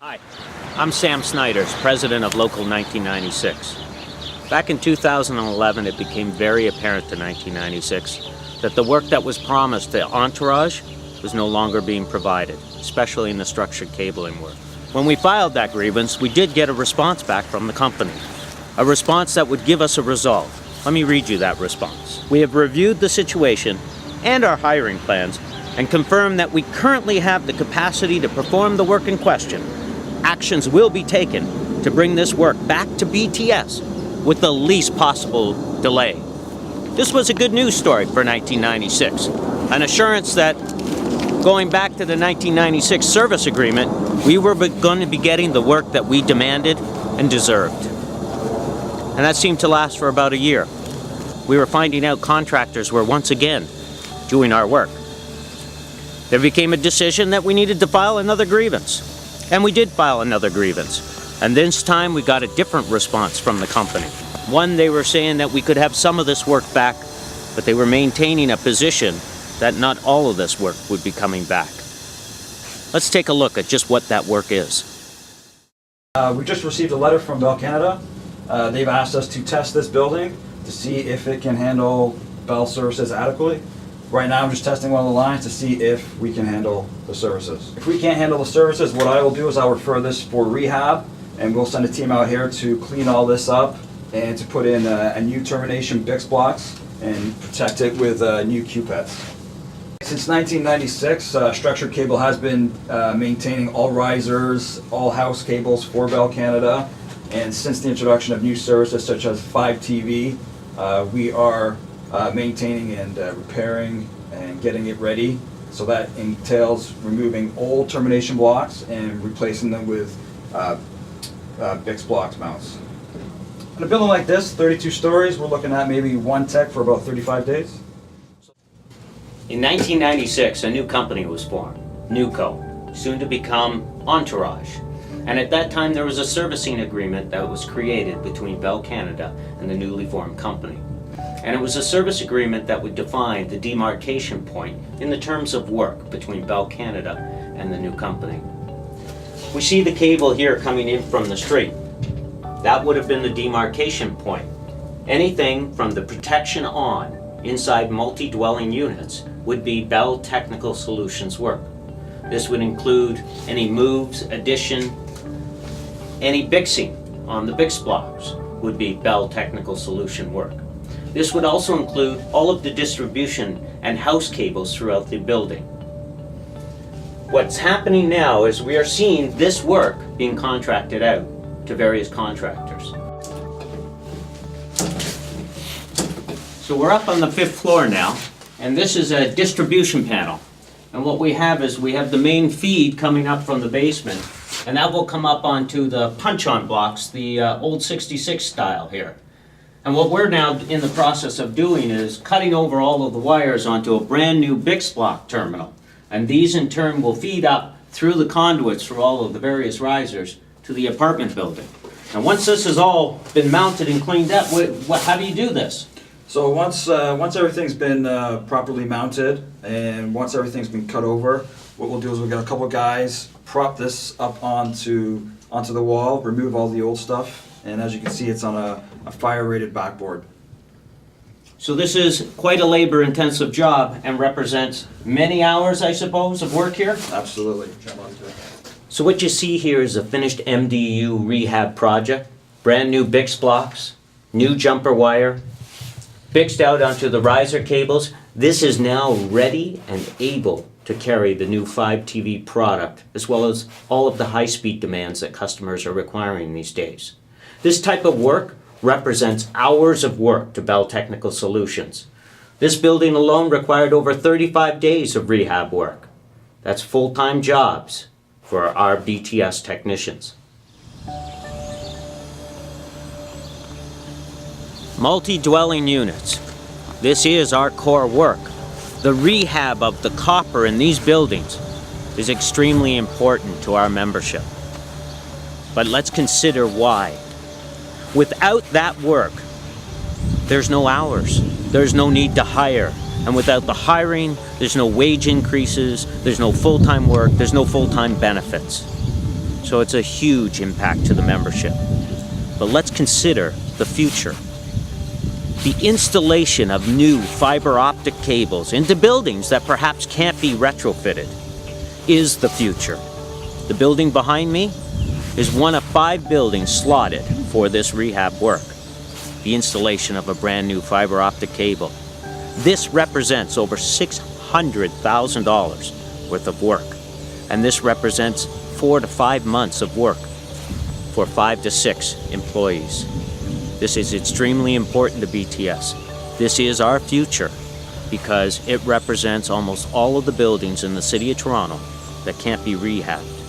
Hi, I'm Sam Snyders, president of Local 1996. Back in 2011, it became very apparent to 1996 that the work that was promised to Entourage was no longer being provided, especially in the structured cabling work. When we filed that grievance, we did get a response back from the company, a response that would give us a result. Let me read you that response. We have reviewed the situation and our hiring plans and confirmed that we currently have the capacity to perform the work in question. Actions will be taken to bring this work back to BTS with the least possible delay. This was a good news story for 1996, an assurance that going back to the 1996 service agreement, we were going to be getting the work that we demanded and deserved. And that seemed to last for about a year. We were finding out contractors were once again doing our work. There became a decision that we needed to file another grievance. And we did file another grievance. And this time we got a different response from the company. One, they were saying that we could have some of this work back, but they were maintaining a position that not all of this work would be coming back. Let's take a look at just what that work is. We just received a letter from Bell Canada. They've asked us to test this building to see if it can handle Bell services adequately. Right now I'm just testing one of the lines to see if we can handle the services. If we can't handle the services, what I will do is I'll refer this for rehab, and we'll send a team out here to clean all this up and to put in a new termination BIX blocks and protect it with new Q-pets. Since 1996, Structured Cable has been maintaining all risers, all house cables for Bell Canada, and since the introduction of new services such as 5TV, we are maintaining and repairing and getting it ready. So that entails removing old termination blocks and replacing them with BIX blocks mounts. In a building like this, 32 stories, we're looking at maybe one tech for about 35 days. In 1996, a new company was formed, NewCo, soon to become Entourage. And at that time, there was a servicing agreement that was created between Bell Canada and the newly formed company. And it was a service agreement that would define the demarcation point in the terms of work between Bell Canada and the new company. We see the cable here coming in from the street. That would have been the demarcation point. Anything from the protection on inside multi-dwelling units would be Bell Technical Solutions work. This would include any moves, addition, any BIXing on the BIX blocks would be Bell Technical Solution work. This would also include all of the distribution and house cables throughout the building. What's happening now is we are seeing this work being contracted out to various contractors. So we're up on the 5th floor now, and this is a distribution panel. And what we have is we have the main feed coming up from the basement, and that will come up onto the punch-on blocks, the old 66 style here. And what we're now in the process of doing is cutting over all of the wires onto a brand new BIX block terminal. And these in turn will feed up through the conduits through all of the various risers to the apartment building. And once this has all been mounted and cleaned up, how do you do this? So once everything's been properly mounted and once everything's been cut over, what we'll do is we'll get a couple guys, prop this up onto the wall, remove all the old stuff, and as you can see, it's on a fire-rated backboard. So this is quite a labor-intensive job and represents many hours, I suppose, of work here? Absolutely. So what you see here is a finished MDU rehab project. Brand new BIX blocks, new jumper wire, fixed out onto the riser cables. This is now ready and able to carry the new 5TV product, as well as all of the high-speed demands that customers are requiring these days. This type of work represents hours of work to Bell Technical Solutions. This building alone required over 35 days of rehab work. That's full-time jobs for our BTS technicians. Multi-dwelling units. This is our core work. The rehab of the copper in these buildings is extremely important to our membership. But let's consider why. Without that work, there's no hours, there's no need to hire, And without the hiring, there's no wage increases, there's no full-time work, there's no full-time benefits. So it's a huge impact to the membership. But let's consider the future. The installation of new fiber optic cables into buildings that perhaps can't be retrofitted is the future. The building behind me is one of 5 buildings slotted for this rehab work. The installation of a brand new fiber optic cable. This represents over $600,000 worth of work. And this represents 4 to 5 months of work for 5 to 6 employees. This is extremely important to BTS. This is our future because it represents almost all of the buildings in the city of Toronto that can't be rehabbed.